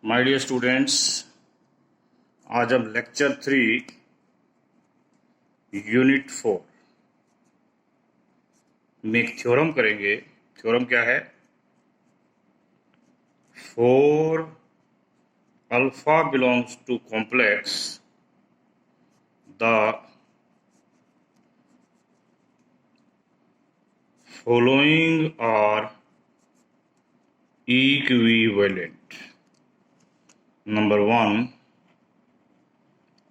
My dear students, आज हम lecture 3 unit 4 में एक थ्योरम करेंगे। थ्योरम क्या है? 4 alpha belongs to complex the following are equivalent. Number 1,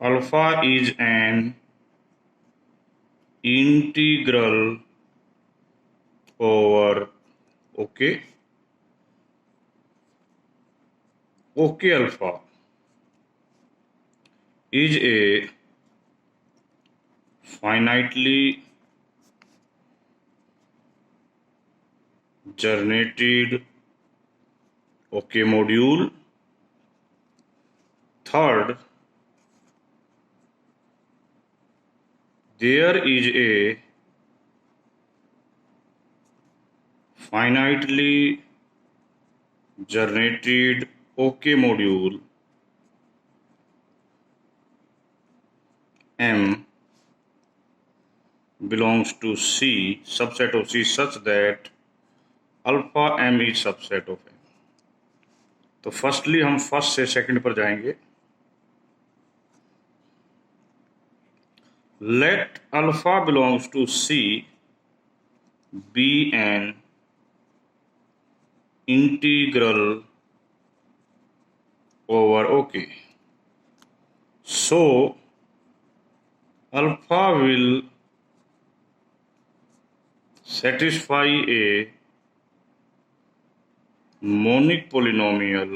alpha is an integral over OK alpha is a finitely generated OK module. Third, there is a finitely generated OK module M belongs to C, subset of C such that alpha M is subset of M. तो firstly हम first से second पर जाएंगे। Let alpha belongs to C be an integral over OK. So alpha will satisfy a monic polynomial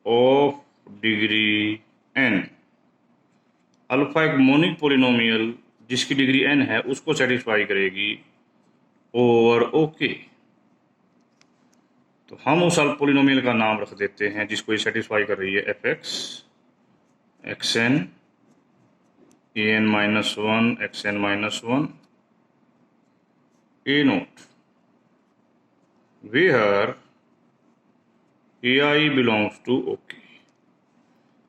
of degree n. Alpha एक monic polynomial जिसकी degree n है उसको satisfy करेगी ओवर ओके। तो हम उस पोलिनोमियल का नाम रख देते हैं जिसको ये सेटिस्फाई कर रही है F X X N A N minus one X N minus one A naught where A I belongs to OK.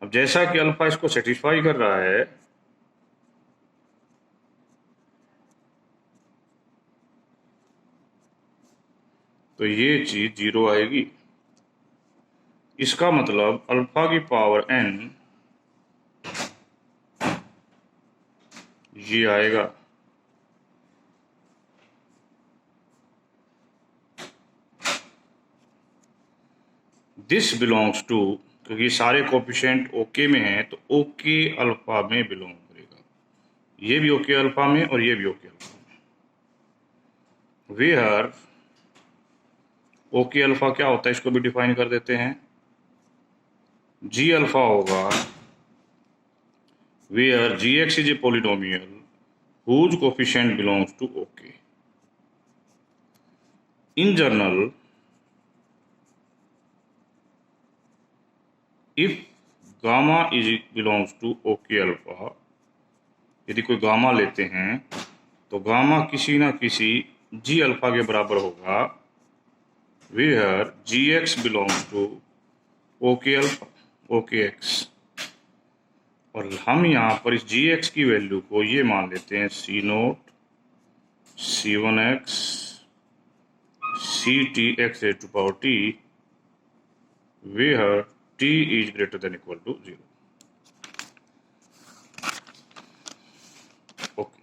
अब जैसा कि अल्फा इसको सेटिस्फाई कर रहा है तो ये चीज 0 आएगी। इसका मतलब अल्फा की पावर n ये आएगा। दिस बिलोंग्स टू, क्योंकि सारे कोफिशिएंट ओके में हैं तो ओके अल्फा में बिलोंग करेगा। ये भी ओके अल्फा में और ये भी ओके अल्फा में। वेयर ओके अल्फा क्या होता है इसको भी डिफाइन कर देते हैं। जी अल्फा होगा where G X is a polynomial whose coefficient belongs to OK. In general, if gamma is belongs to OK alpha, यदि कोई गामा लेते हैं तो गामा किसी ना किसी जी अल्फा के बराबर होगा where G X belongs to OK alpha OK X. और हम यहाँ पर इस जी एक्स की वैल्यू को ये मान लेते हैं C naught C one x C t x to power t where t is greater than equal to 0। Okay,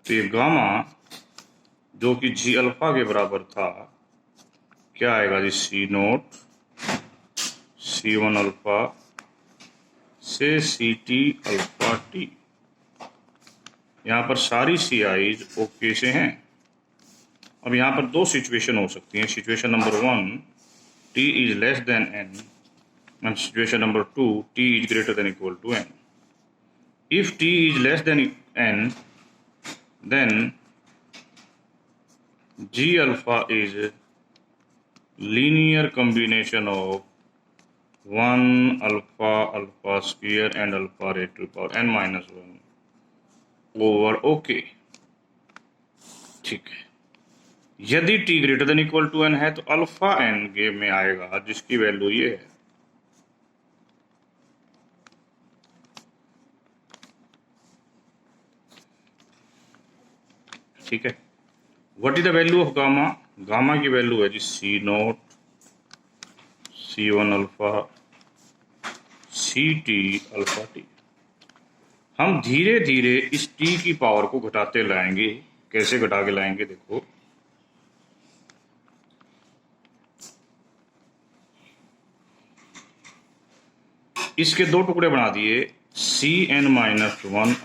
तो ये गामा जो कि जी अल्फा के बराबर था क्या आएगा जी C naught C one alpha से सी टी अल्फा टी। यहाँ पर सारी सी आईज ओके से हैं। अब यहाँ पर दो सिचुएशन हो सकती हैं। Situation number 1 T is less than N and situation number 2 T is greater than equal to N. If T is less than N then G alpha is linear combination of 1 alpha alpha square and alpha raise to power n minus 1 over OK. ठीक है, यदि t greater than equal to n है तो alpha n game में आएगा जिसकी value ये है। ठीक है। What is the value of gamma? Gamma की वैल्यू है G C naught C1 alpha CT alpha t। हम धीरे धीरे इस t की पावर को घटाते लाएंगे। कैसे घटा के लाएंगे देखो, इसके दो टुकड़े बना दिए Cn-1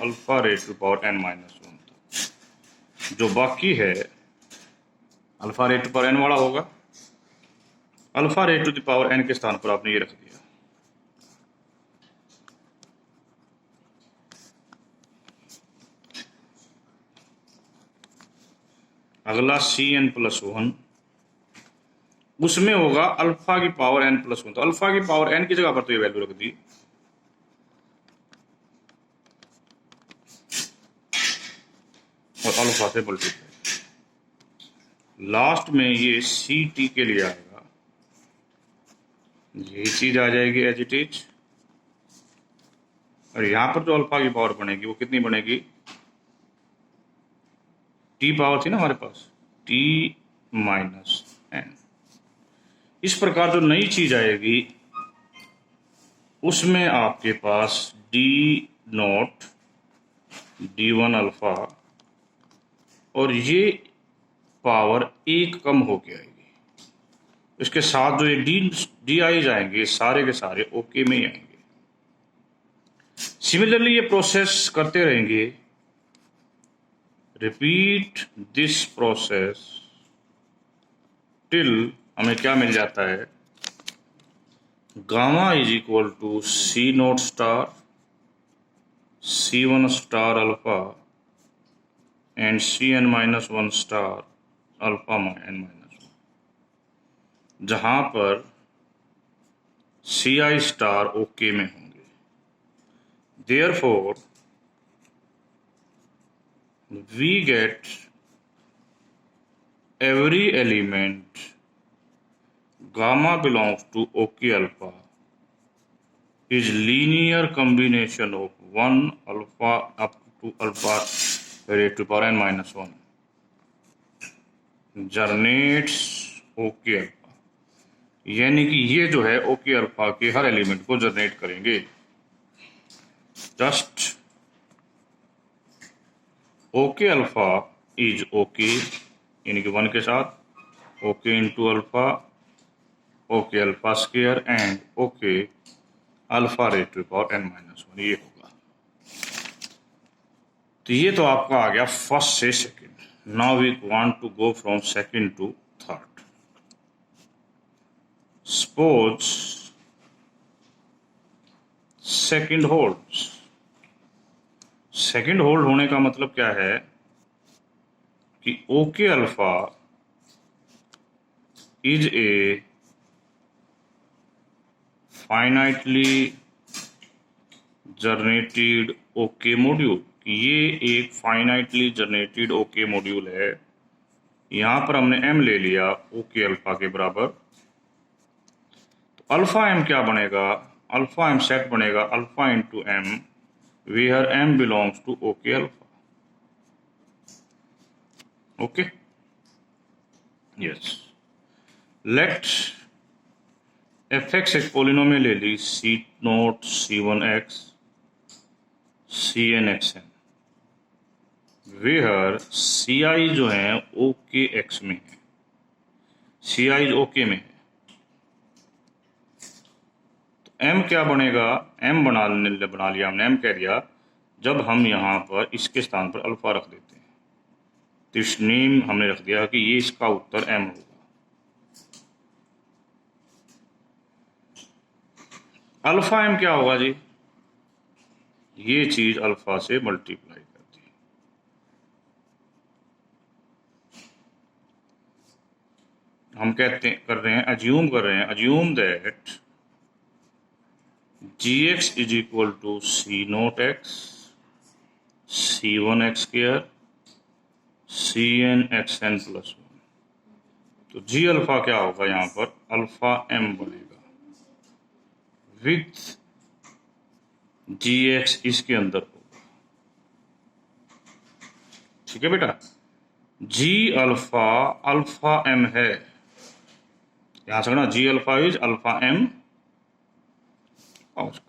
alpha raise to power n-1 तक। जो बाकी है alpha raise to power n वाला होगा। Alpha raise to the power n के स्थान पर आपने ये रख दिया। अगला Cn+1, उसमें होगा अल्फा की पावर n+1। तो अल्फा की पावर n की जगह पर तो ये वैल्यू रख दी, और अल्फा से मल्टीप्लाई। लास्ट में ये CT के लिए आएगा, यही चीज आ जाएगी एज इट इज। और यहां पर जो अल्फा की पावर बनेगी वो कितनी बनेगी? t पावर थी ना हमारे पास, t-n। इस प्रकार जो नई चीज आएगी उसमें आपके पास d0 d1 अल्फा और ये पावर 1 कम होके आएगी। इसके साथ जो ये डी आई जाएंगे सारे के सारे ओके में ही आएंगे। सिमिलरली ये प्रोसेस करते रहेंगे। रिपीट दिस प्रोसेस टिल हमें क्या मिल जाता है? Gamma is equal to C0 star C1 star alpha and Cn-1 star alpha n-1, जहां पर Ci स्टार ओके में होंगे। Therefore, we get every element gamma belongs to OK alpha is linear combination of 1 alpha up to alpha raised to power n-1 generates OK alpha। यानी कि ये जो है OK alpha के हर एलिमेंट को जनरेट करेंगे। Just OK alpha is OK यानी कि 1 के साथ OK into alpha, OK alpha square and OK alpha raise to power n-1, ये होगा। तो ये तो आपका आ गया फर्स्ट से second. Now we want to go from second to third. Suppose second holds. Second hold होने का मतलब क्या है कि OK alpha is a finitely generated OK module. ये एक फाइनाइटली जनरेटेड OK मॉड्यूल है। यहां पर हमने m ले लिया OK अल्फा के बराबर। तो अल्फा m क्या बनेगा? अल्फा m सेट बनेगा alpha into m, where m belongs to OK alpha। Okay, yes, let fx एक पोलिनोमियल ले ली C0 C1x Cn(xn), where Ci जो है OKX में है, Ci OK में है। m क्या बनेगा? m बना लिया हमने, m कह दिया जब हम यहाँ पर इसके स्थान पर अल्फा रख देते हैं तो इस नेम हमने रख दिया कि ये इसका उत्तर m होगा। अल्फा m क्या होगा जी? ये चीज अल्फा से मल्टीप्लाई करती है। हम कर रहे हैं assume that gx is equal to C0x C1x square Cn(xn+1). तो जी अल्फा क्या होगा, यहाँ पर अल्फा एम बनेगा विथ जी एक्स इसके अंदर होगा। ठीक है बेटा, जी अल्फा अल्फा एम है, यहां से ना G alpha is alpha M.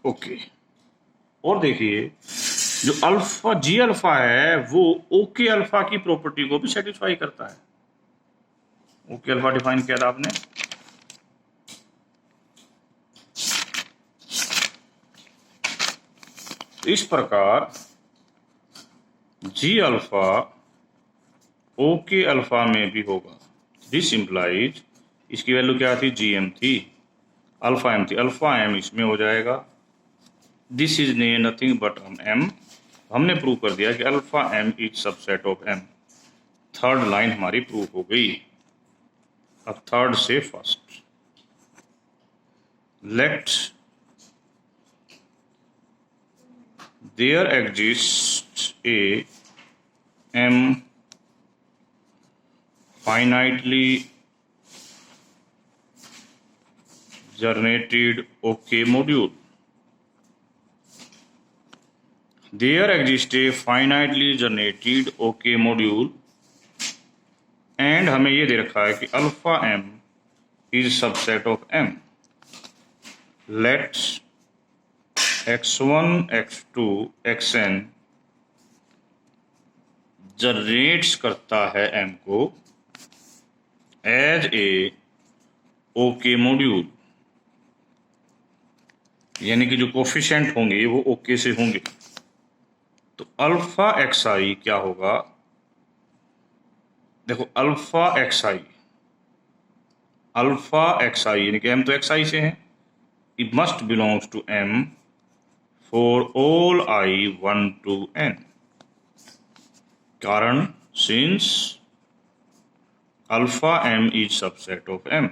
Okay, और देखिए जो अल्फा जी अल्फा है वो ओके अल्फा की प्रॉपर्टी को भी सेटिस्फाई करता है। ओके अल्फा डिफाइन किया था आपने, इस प्रकार जी अल्फा ओके अल्फा में भी होगा। दिस इम्प्लाइज, इसकी वैल्यू क्या थी, जी एम थी, अल्फा एम थी, अल्फा एम इसमें हो जाएगा। This is nothing but M. हमने प्रूव कर दिया कि alpha M is subset of M. Third line हमारी प्रूव हो गई। अब थर्ड से first, let there exist a M finitely generated OK module. There exists a finitely generated OK module and हमें ये दे रखा है कि alpha M is subset of M. Let x1 x2 xn generates करता है एम को as a okay module, यानी कि जो कोफिशिएंट होंगे वो ओके से होंगे। तो अल्फा एक्स आई क्या होगा, देखो अल्फा एक्स आई यानी कि एम तो एक्स आई से है, it must belongs to M for all I 1 to n। कारण since alpha M is subset of M.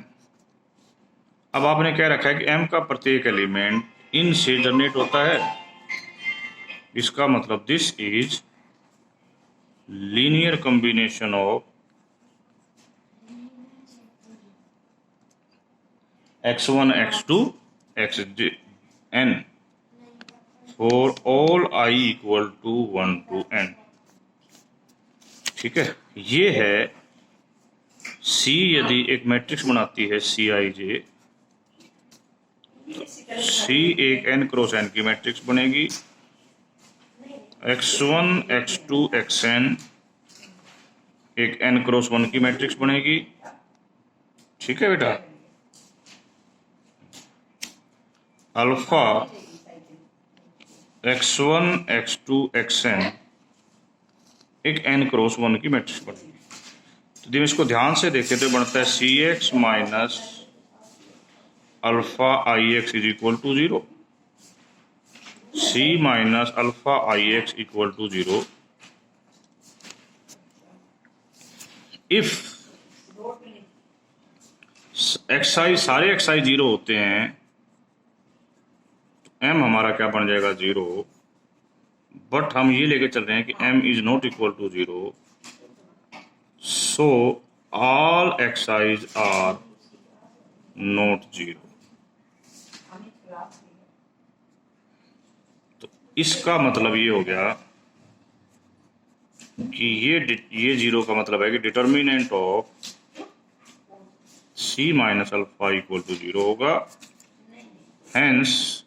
अब आपने क्या रखा है कि एम का प्रत्येक एलिमेंट इन से जनरेट होता है, इसका मतलब this is linear combination of x1 x2 xn for all i equal to 1 to n। ठीक है, ये है C यदि एक मैट्रिक्स बनाती है Cij, C एक n क्रॉस n की मैट्रिक्स बनेगी, x1 x2 xn एक n क्रॉस 1 की मैट्रिक्स बनेगी। ठीक है बेटा, अल्फा x1 x2 xn एक n क्रॉस 1 की मैट्रिक्स बनेगी। तो जब इसको ध्यान से देखें तो बनता है C x minus alpha I x is equal to 0, C minus alpha I x equal to 0 if x I सारे एक्स आई 0 होते हैं, एम हमारा क्या बन जाएगा 0, बट हम ये लेके चल रहे हैं कि m is not equal to 0, so all X I's are not 0। तो इसका मतलब ये हो गया कि ये 0 का मतलब है कि determinant of c minus alpha equal to 0 होगा। Hence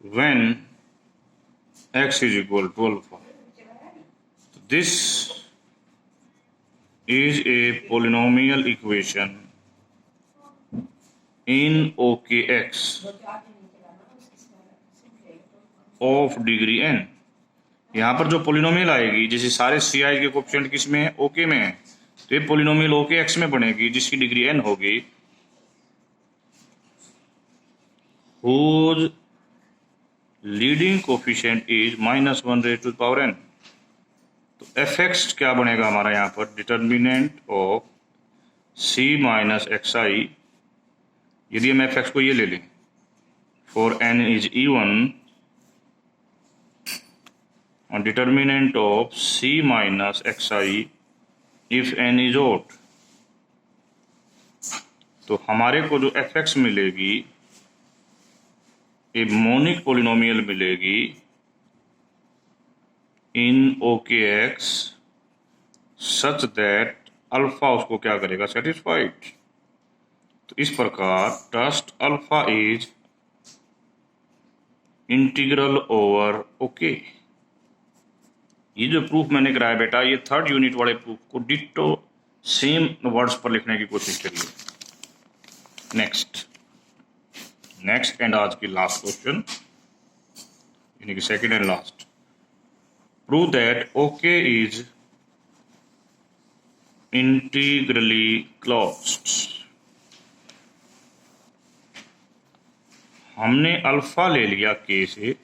when x is equal to alpha, this is a polynomial equation in OKX of degree n। यहाँ पर जो पोलिनोमियल आएगी, जैसे सारे सी आई के कोएफिशिएंट किस में है, ओके में है, तो ये पोलिनोमियल ओके एक्स में बनेगी जिसकी डिग्री n होगी, whose leading coefficient is -1 raised to the power n। तो एफ एक्स क्या बनेगा हमारा यहाँ पर, determinant of C minus x I. यदि हम एफ एक्स को ये ले लें, फॉर एन इज इवन, और determinant of C minus x I if n is odd, तो हमारे को जो एफ एक्स मिलेगी, एक मोनिक पोलिनोमियल मिलेगी in okay x such that alpha उसको क्या करेगा, सेटिस्फाइड। तो इस प्रकार trust alpha is integral over okay. ये जो प्रूफ मैंने कराया बेटा, ये थर्ड यूनिट वाले प्रूफ को डिट्टो सेम वर्ड्स पर लिखने की कोशिश करिए। नेक्स्ट एंड आज की लास्ट क्वेश्चन, यानी कि second and last, prove that O K is integrally closed. हमने अल्फा ले लिया के से,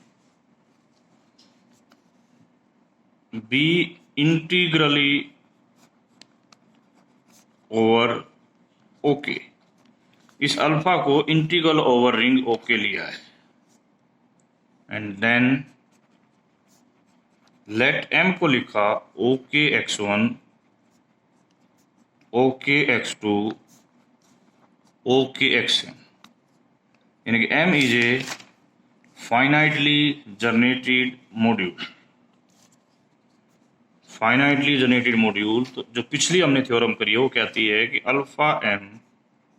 बी इंटीग्रली ओवर ओके, इस अल्फा को इंटीग्रल ओवर रिंग ओके लिया है, एंड देन लेट एम को लिखा O K x one, O K x two, O K x n, यानी कि M is a finitely generated module. Finitely generated module, तो जो पिछली हमने थ्योरम करी है वो कहती है कि alpha M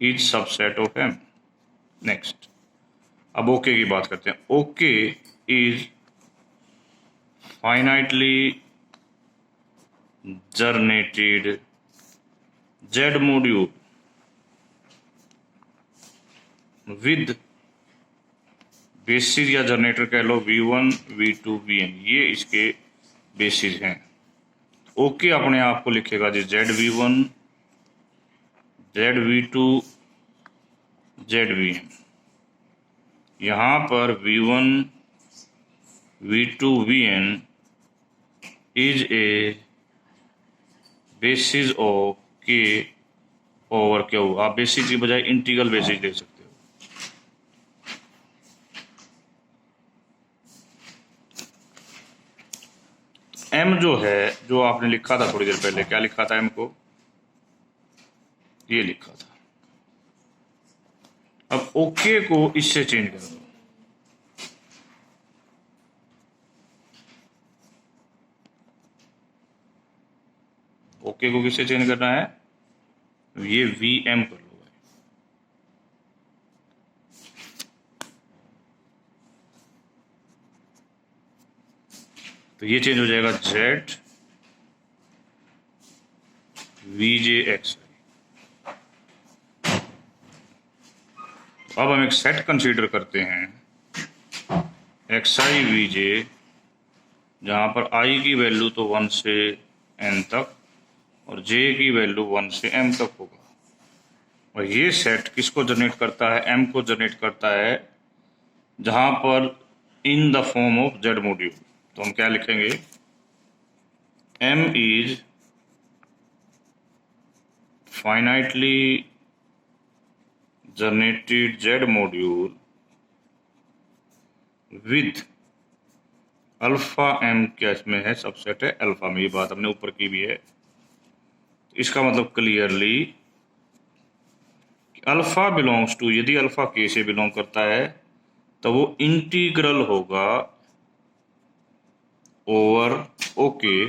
is subset of M. Next, अब ओके की बात करते हैं। OK is finitely generated Z module with basis या जनरेटर कह लो V1, V2, Vn, ये इसके बेसिस हैं। ओके अपने आप को लिखेगा जी ZV1, ZV2, ZVn। यहाँ पर V1, V2, Vn is a basis of के ओवर क्यू। आप बेसिस की बजाय इंटीग्रल बेसिस ले सकते हो। एम जो है, जो आपने लिखा था थोड़ी देर पहले, क्या लिखा था एम को, ये लिखा था। अब ओके को इससे चेंज कर दो, ओके को किससे चेंज करना है, ये वी एम कर लो भाई। तो ये चेंज हो जाएगा जेड वी जे एक्स। अब हम एक सेट कंसीडर करते हैं एक्स आई वी जे, जहां पर आई की वैल्यू तो 1 से n तक और j की वैल्यू 1 से m तक होगा। और ये सेट किसको जनरेट करता है, m को जनरेट करता है, जहां पर in the form of z module. तो हम क्या लिखेंगे, m is finitely generated z module with alpha m, क्या इसमें है, सबसेट है अल्फा में। ये बात हमने ऊपर की भी है। इसका मतलब क्लियरली अल्फा बिलोंग्स टू, यदि अल्फा के से बिलोंग करता है तो वो इंटीग्रल होगा ओवर ओके।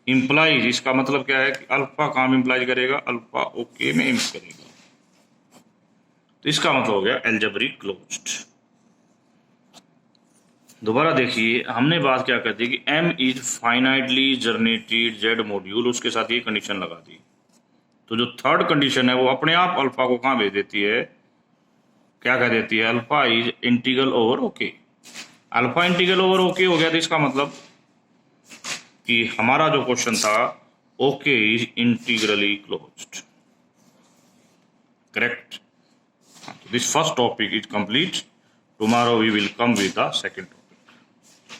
इम्प्लाइज, इसका मतलब क्या है कि अल्फा कहाँ में इम्प्लाइज करेगा, अल्फा ओके में इम्प्लाइज करेगा। तो इसका मतलब हो गया एल्जेब्रिक क्लोज्ड। दोबारा देखिए, हमने बात क्या कर दी कि m is finitely generated Z module, उसके साथ ये कंडीशन लगा दी। तो जो थर्ड कंडीशन है वो अपने आप अल्फा को कहाँ भेज देती है, क्या कह देती है, alpha is integral over okay. Alpha integral over okay हो गया, तो इसका मतलब कि हमारा जो क्वेश्चन था O K is integrally closed. Correct. This first topic is complete. Tomorrow we will come with the second topic.